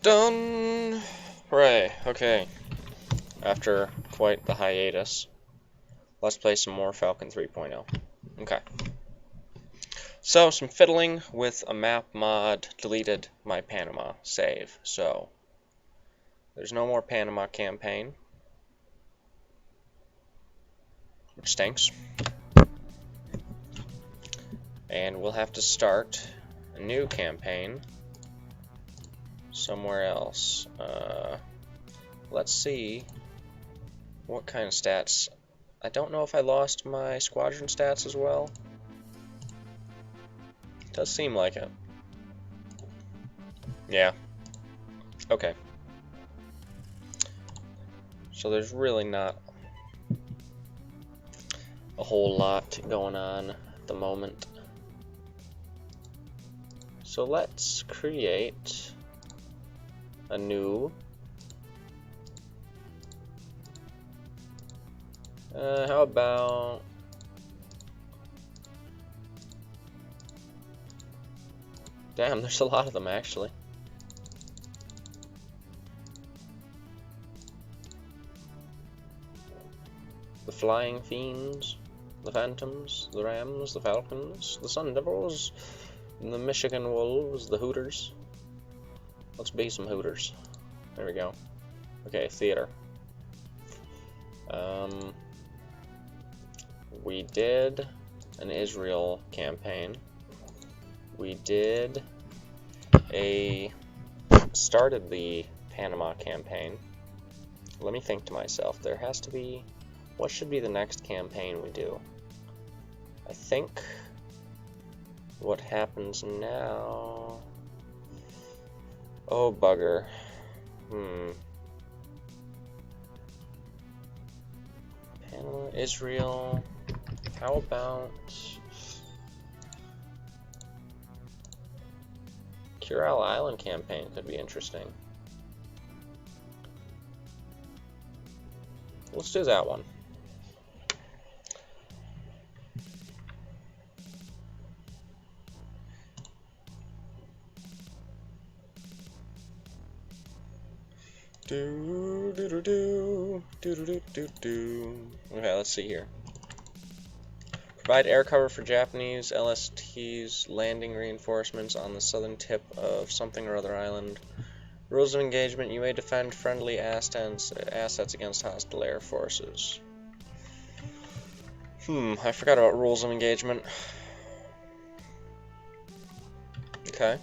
Done! Hooray, okay. After quite the hiatus, let's play some more Falcon 3.0. Okay. So, some fiddling with a map mod deleted my Panama save, so there's no more Panama campaign, which stinks. And we'll have to start a new campaign somewhere else. Let's see what kind of stats. I don't know if I lost my squadron stats as well. Does seem like it. Yeah. Okay. So there's really not a whole lot going on at the moment. So let's create a new how about damn, there's a lot of them actually. The Flying Fiends, the Phantoms, the Rams, the Falcons, the Sun Devils, the Michigan Wolves, the Hooters. Let's be some Hooters. There we go. Okay, theater. We did an Israel campaign. We did started the Panama campaign. Let me think to myself. There has to be, what should be the next campaign we do? I think what happens now. Oh bugger. Panama, Israel. How about Kurile Island campaign could be interesting. Let's do that one. Okay, let's see here. Provide air cover for Japanese LST's landing reinforcements on the southern tip of something or other island. Rules of engagement: you may defend friendly assets against hostile air forces. I forgot about rules of engagement. Okay.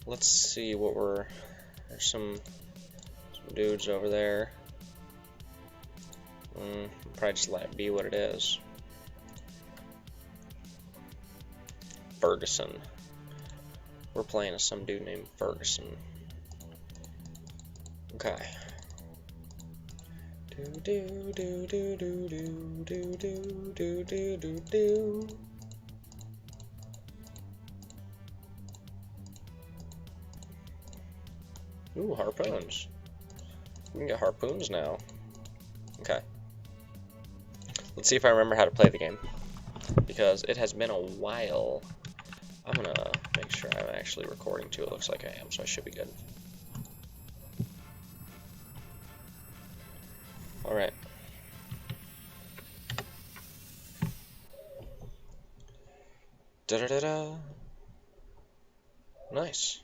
Let's see what there's some dudes over there. Probably just let it be what it is. Ferguson. We're playing as some dude named Ferguson. Okay. Ooh, harpoons. We can get harpoons now. Okay. Let's see if I remember how to play the game, because it has been a while. I'm gonna make sure I'm actually recording too. It looks like I am, so I should be good. Alright. Da-da-da-da. Nice.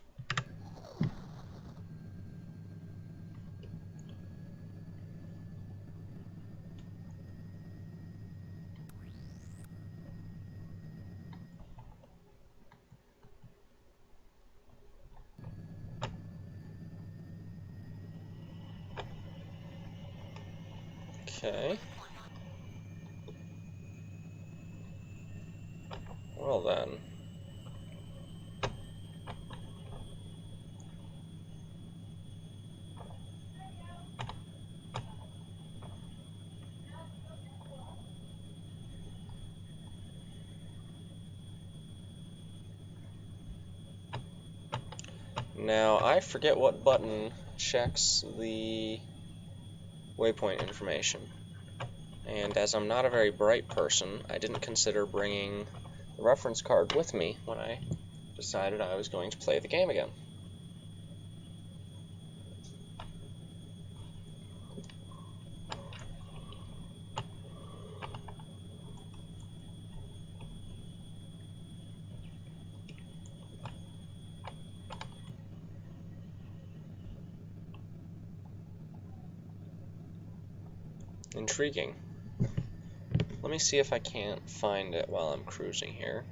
Okay. Well then. Now, I forget what button checks the waypoint information. And as I'm not a very bright person, I didn't consider bringing the reference card with me when I decided I was going to play the game again. Intriguing. Let me see if I can't find it while I'm cruising here.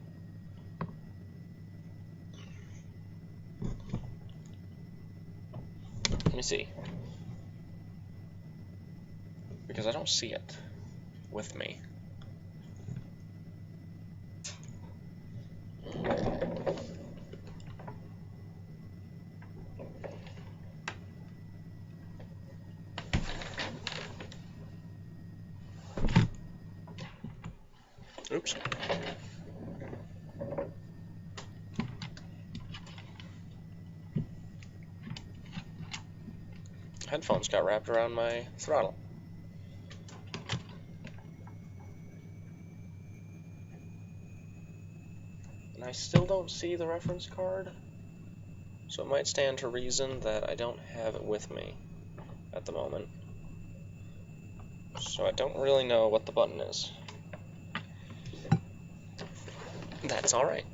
Let me see. Because I don't see it with me. Oops. Headphones got wrapped around my throttle. And I still don't see the reference card, so it might stand to reason that I don't have it with me at the moment. So I don't really know what the button is. That's alright.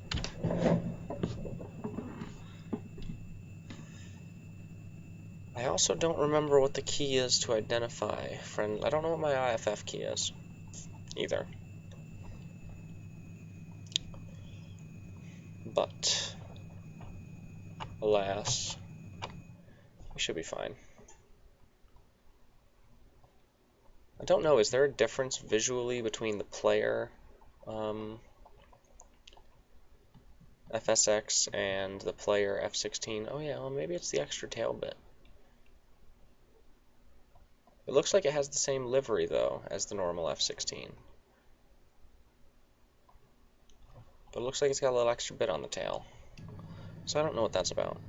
I also don't remember what the key is to identify friend. I don't know what my IFF key is either. But alas, we should be fine. I don't know, is there a difference visually between the player FSX and the player F16? Oh yeah, well maybe it's the extra tail bit. It looks like it has the same livery though as the normal F16. But it looks like it's got a little extra bit on the tail. So I don't know what that's about.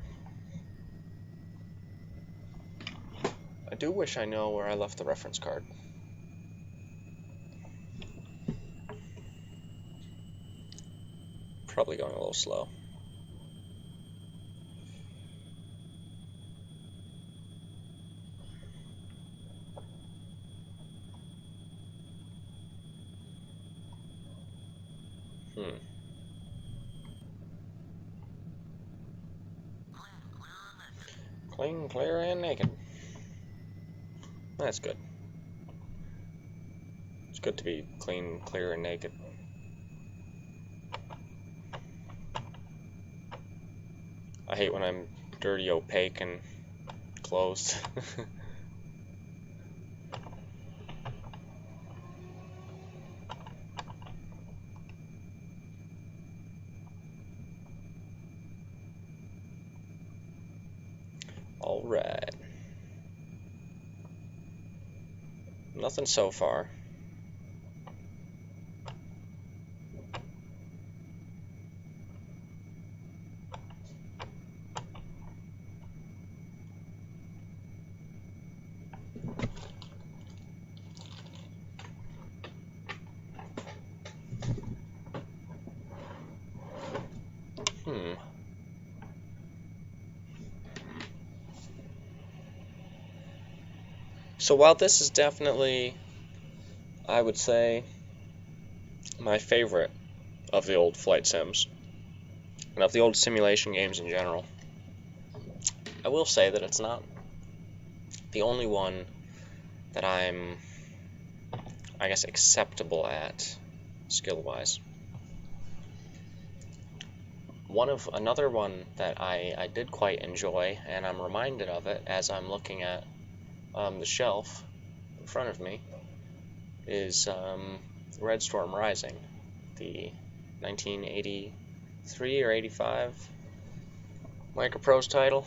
I do wish I know where I left the reference card. Probably going a little slow. Clean, clear, and naked. That's good. It's good to be clean, clear, and naked. I hate when I'm dirty, opaque, and closed. Alright. Nothing so far. So while this is definitely, I would say, my favorite of the old flight sims, and of the old simulation games in general, I will say that it's not the only one that I'm, I guess, acceptable at, skill-wise. Another one that I did quite enjoy, and I'm reminded of it as I'm looking at the shelf in front of me, is Red Storm Rising, the 1983 or 85 Microprose title.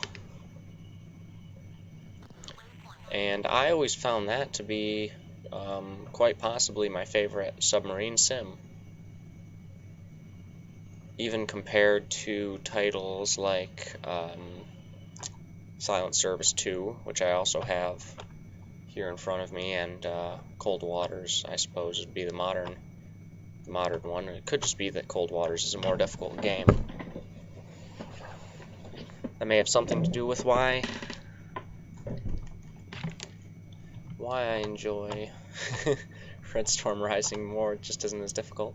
And I always found that to be quite possibly my favorite submarine sim, even compared to titles like Silent Service 2, which I also have here in front of me, and Cold Waters, I suppose, would be the modern one. It could just be that Cold Waters is a more difficult game. That may have something to do with why I enjoy Red Storm Rising more. It just isn't as difficult.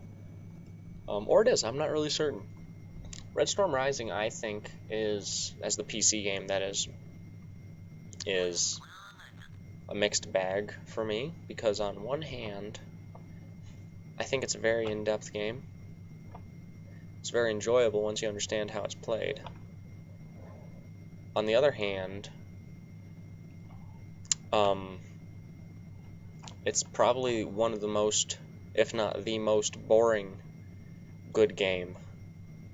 Or it is, I'm not really certain. Red Storm Rising, I think, is, as the PC game that is a mixed bag for me, because on one hand, I think it's a very in-depth game. It's very enjoyable once you understand how it's played. On the other hand, it's probably one of the most, if not the most boring good game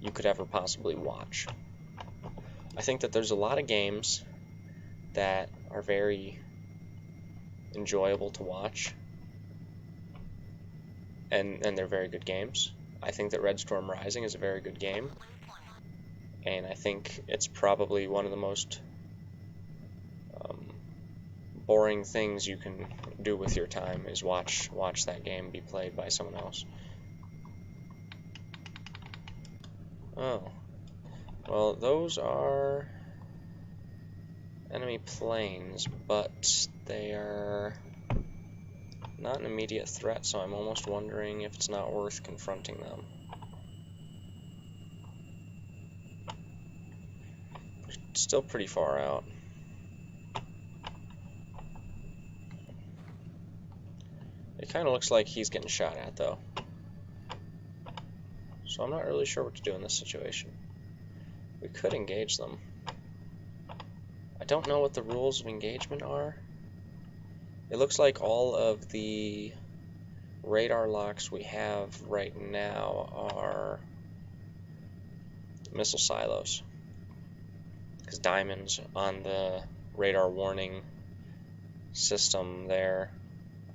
you could ever possibly watch. I think that there's a lot of games that are very enjoyable to watch, and they're very good games. I think that Red Storm Rising is a very good game, and I think it's probably one of the most boring things you can do with your time is watch that game be played by someone else. Oh, well, those are enemy planes, but they are not an immediate threat, so I'm almost wondering if it's not worth confronting them. They're still pretty far out. It kind of looks like he's getting shot at, though. So I'm not really sure what to do in this situation. We could engage them. I don't know what the rules of engagement are. It looks like all of the radar locks we have right now are missile silos. Because diamonds on the radar warning system there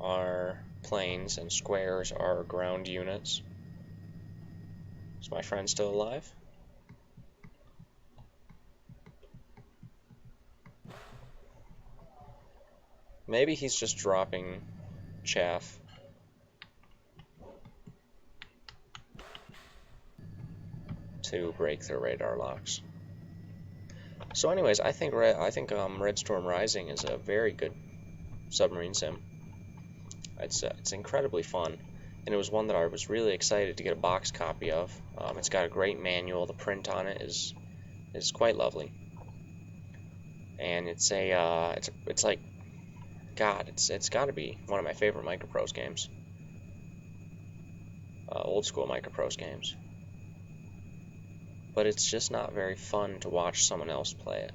are planes, and squares are ground units. Is my friend still alive? Maybe he's just dropping chaff. To break their radar locks. So anyways, I think Red Storm Rising is a very good submarine sim. It's incredibly fun, and it was one that I was really excited to get a box copy of. It's got a great manual. The print on it is quite lovely, and it's like, God, it's got to be one of my favorite Microprose games. Old school Microprose games. But it's just not very fun to watch someone else play it.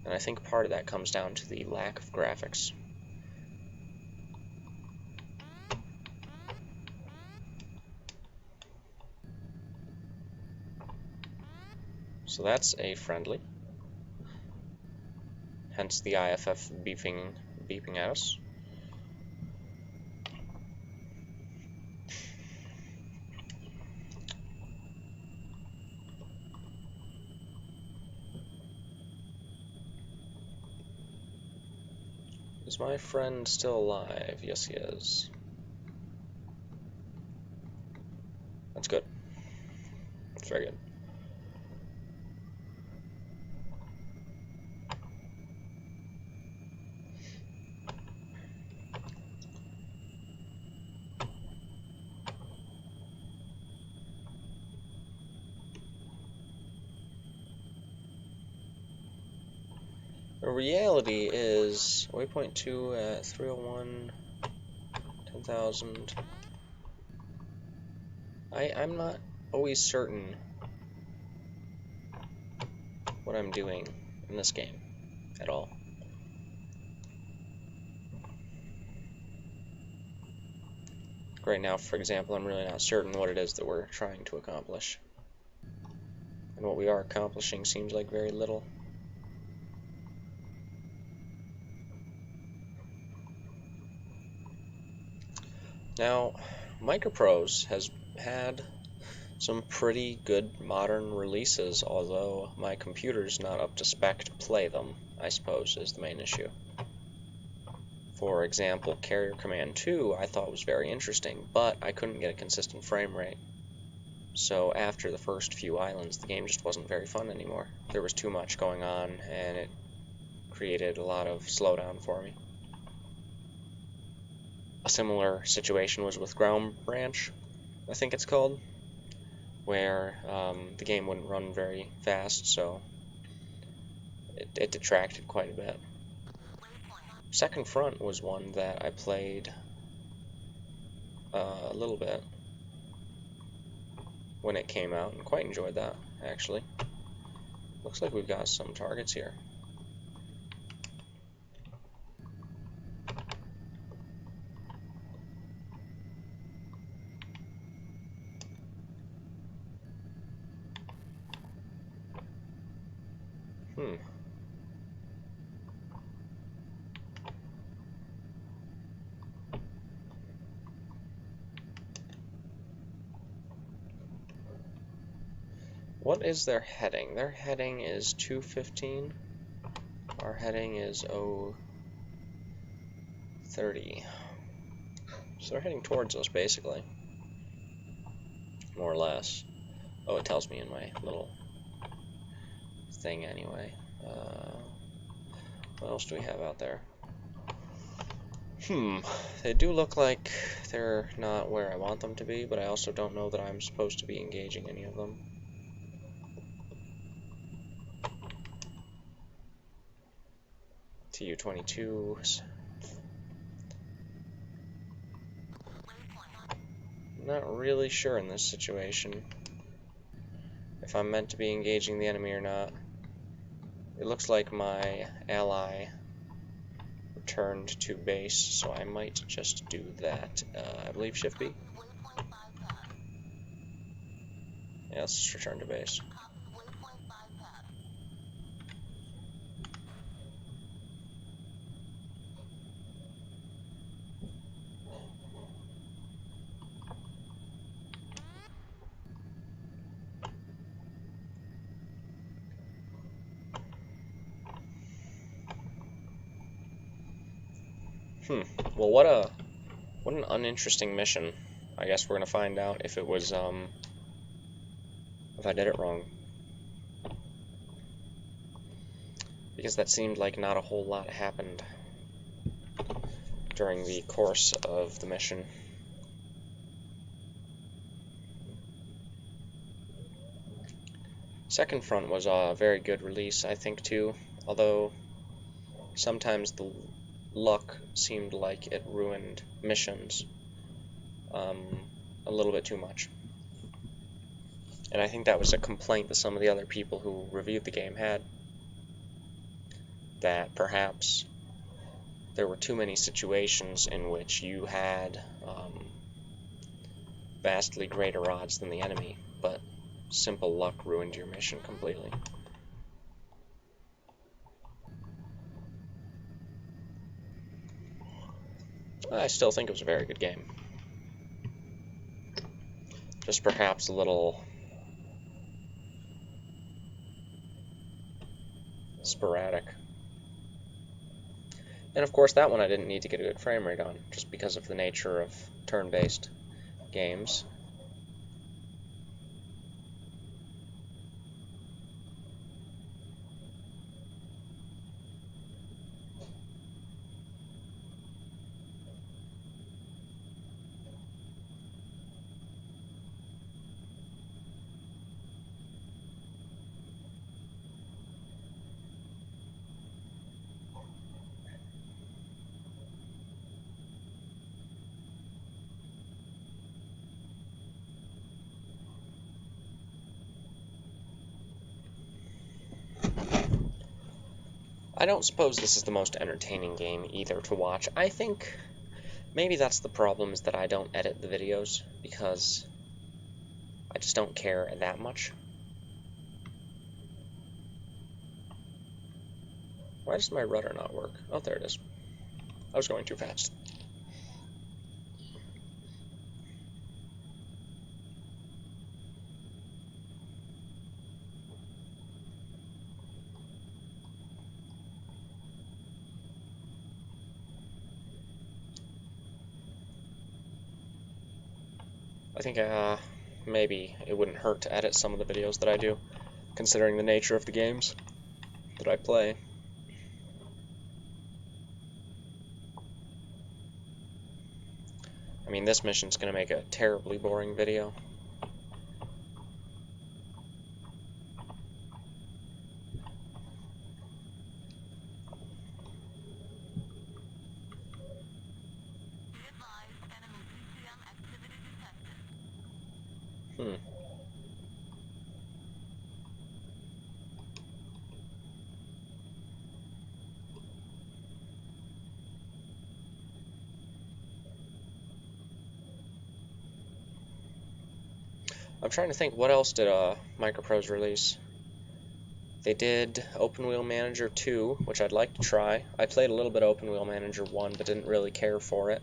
And I think part of that comes down to the lack of graphics. So that's a friendly. Hence the IFF beeping at us. Is my friend still alive? Yes, he is. That's good. That's very good. The reality is waypoint 2 at 301, 10,000. I'm not always certain what I'm doing in this game at all. Right now, for example, I'm really not certain what it is that we're trying to accomplish. And what we are accomplishing seems like very little. Now, Microprose has had some pretty good modern releases, although my computer's not up to spec to play them, I suppose, is the main issue. For example, Carrier Command 2 I thought was very interesting, but I couldn't get a consistent frame rate. So after the first few islands, the game just wasn't very fun anymore. There was too much going on, and it created a lot of slowdown for me. A similar situation was with Ground Branch, I think it's called, where the game wouldn't run very fast, so it detracted quite a bit. Second Front was one that I played a little bit when it came out, and quite enjoyed that, actually. Looks like we've got some targets here. What is their heading? Their heading is 215. Our heading is 030. So they're heading towards us, basically. More or less. Oh, it tells me in my little thing anyway. What else do we have out there? They do look like they're not where I want them to be, but I also don't know that I'm supposed to be engaging any of them. Tu-22s. Not really sure in this situation if I'm meant to be engaging the enemy or not. It looks like my ally returned to base, so I might just do that. I believe Shift B. Yeah, let's just return to base. Well, what an uninteresting mission. I guess we're gonna find out if it was if I did it wrong. Because that seemed like not a whole lot happened during the course of the mission. Second Front was a very good release, I think, too, although sometimes the luck seemed like it ruined missions a little bit too much. And I think that was a complaint that some of the other people who reviewed the game had, that perhaps there were too many situations in which you had vastly greater odds than the enemy, but simple luck ruined your mission completely. I still think it was a very good game. Just perhaps a little sporadic. And of course that one I didn't need to get a good frame rate on, just because of the nature of turn-based games. I don't suppose this is the most entertaining game either to watch. I think maybe that's the problem, is that I don't edit the videos, because I just don't care that much. Why does my rudder not work? Oh, there it is. I was going too fast. I think maybe it wouldn't hurt to edit some of the videos that I do, considering the nature of the games that I play. I mean, this mission's gonna make a terribly boring video. I'm trying to think, what else did Microprose release? They did Open Wheel Manager 2, which I'd like to try. I played a little bit of Open Wheel Manager 1, but didn't really care for it.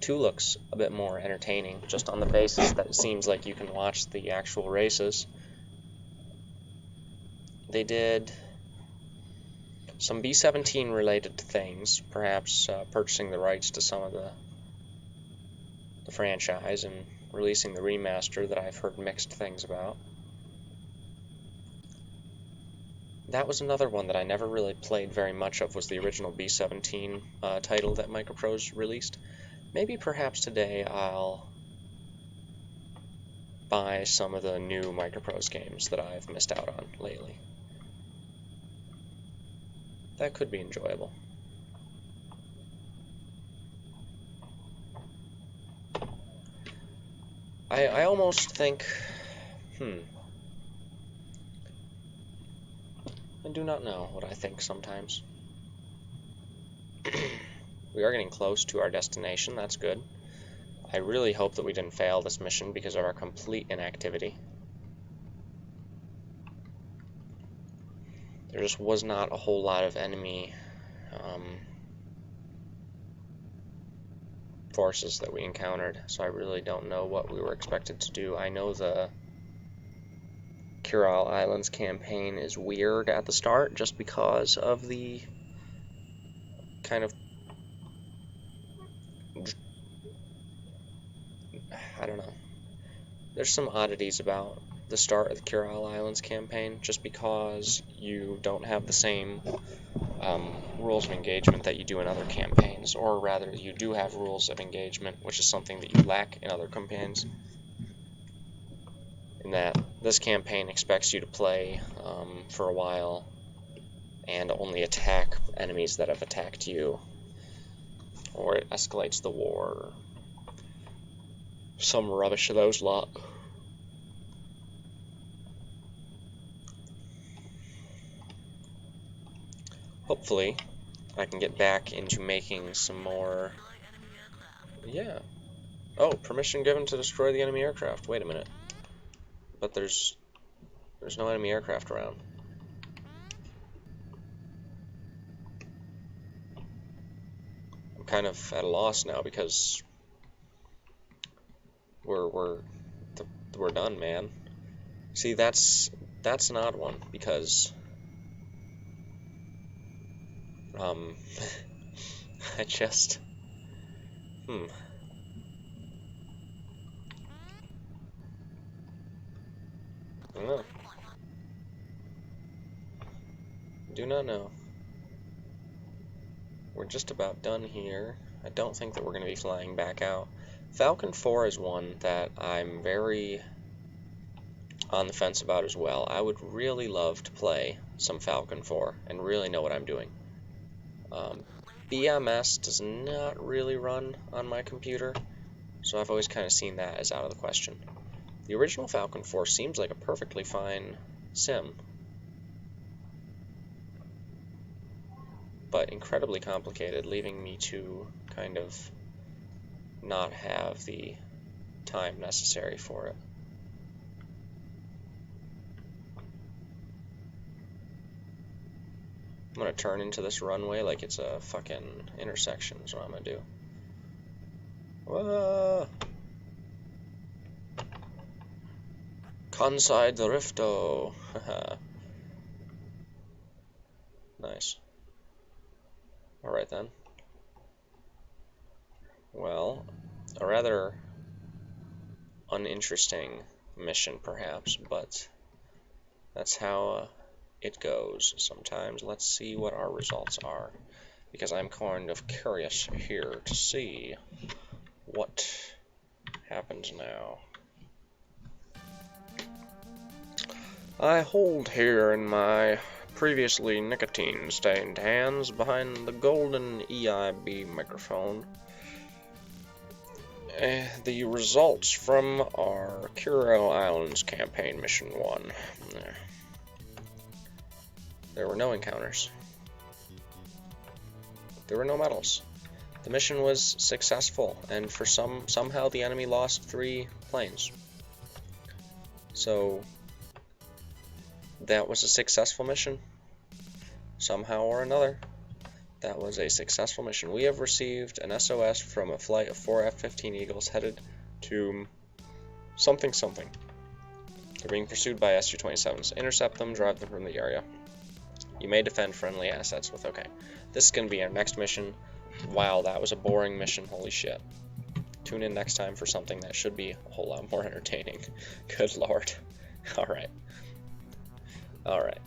2 looks a bit more entertaining, just on the basis that it seems like you can watch the actual races. They did some B-17 related things, perhaps purchasing the rights to some of the franchise and releasing the remaster that I've heard mixed things about. That was another one that I never really played very much of, was the original B-17 title that Microprose released. Maybe perhaps today I'll buy some of the new Microprose games that I've missed out on lately. That could be enjoyable. I almost think, I do not know what I think sometimes. We are getting close to our destination, that's good. I really hope that we didn't fail this mission because of our complete inactivity. There just was not a whole lot of enemy forces that we encountered, so I really don't know what we were expected to do. I know the Kurile Islands campaign is weird at the start just because of the kind of, I don't know. There's some oddities about the start of the Kurile Islands campaign just because you don't have the same rules of engagement that you do in other campaigns, or rather you do have rules of engagement, which is something that you lack in other campaigns, in that this campaign expects you to play for a while and only attack enemies that have attacked you, or it escalates the war, or some rubbish of those lot. Hopefully I can get back into making some more. Yeah. Oh, permission given to destroy the enemy aircraft. Wait a minute. But there's no enemy aircraft around. I'm kind of at a loss now because we're done, man. See, that's an odd one because I just I don't know. Do not know. We're just about done here. I don't think that we're going to be flying back out. Falcon 4 is one that I'm very on the fence about as well. I would really love to play some Falcon 4 and really know what I'm doing. BMS does not really run on my computer, so I've always kind of seen that as out of the question. The original Falcon 4 seems like a perfectly fine sim, but incredibly complicated, leaving me to kind of not have the time necessary for it. I'm gonna turn into this runway like it's a fucking intersection is what I'm gonna do. Whoa! Conside the Rifto! Haha. Nice. Alright then. Well, a rather uninteresting mission, perhaps, but that's how it goes sometimes. Let's see what our results are, because I'm kind of curious here to see what happens now. I hold here in my previously nicotine-stained hands behind the golden EIB microphone the results from our Kurile Islands campaign mission 1. There were no encounters. There were no medals. The mission was successful, and for somehow the enemy lost 3 planes. So that was a successful mission. Somehow or another, that was a successful mission. We have received an SOS from a flight of 4 F-15 Eagles headed to something something. They're being pursued by Su-27s. Intercept them, drive them from the area. You may defend friendly assets with OK. This is going to be our next mission. Wow, that was a boring mission. Holy shit. Tune in next time for something that should be a whole lot more entertaining. Good lord. Alright. Alright.